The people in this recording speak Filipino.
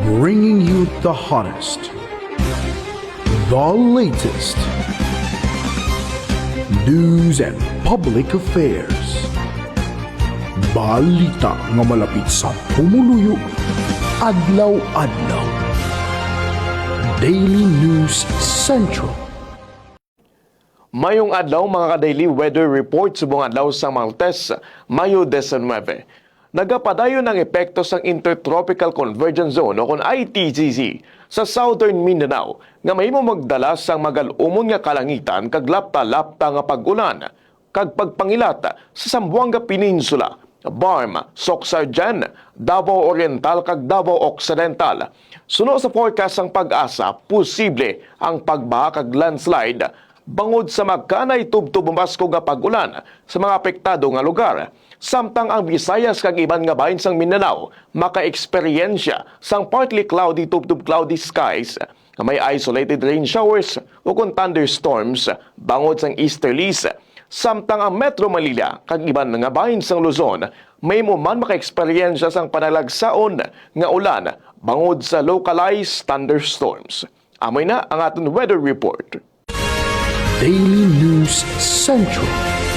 bringing you the hottest, the latest news and public affairs. Balita nga malapit sa pumuluyo, adlaw-adlaw. Daily News Central. Mayong adlaw mga ka-daily weather report subong adlaw sa Martes, Mayo 19. Nagapadayon ang epekto sa Intertropical Convergence Zone o kung ITCZ sa Southern Mindanao nga mahimo magdala sang magalumon nga kalangitan kag lapta-lapta nga pag-ulan kag pagpangilat sa Zamboanga Peninsula, Barm, Socsargen, Davao Oriental kag Davao Occidental. Suno sa forecast ang Pag-asa, posible ang pagbaha kag landslide bangod sa magkanay tubtub masko nga pag-ulan sa mga apektado nga lugar. Samtang ang Visayas kag iban nga bahin sang Mindanao maka-eksperyensya sang partly cloudy tubtub cloudy skies nga may isolated rain showers o kung thunderstorms bangod sang easterlies. Samtang ang Metro Manila kag iban nga bahin sang Luzon may mo man maka-eksperyensya sang panalagsaon nga ulan bangod sa localized thunderstorms. Amoy na ang aton weather report. Daily News Central.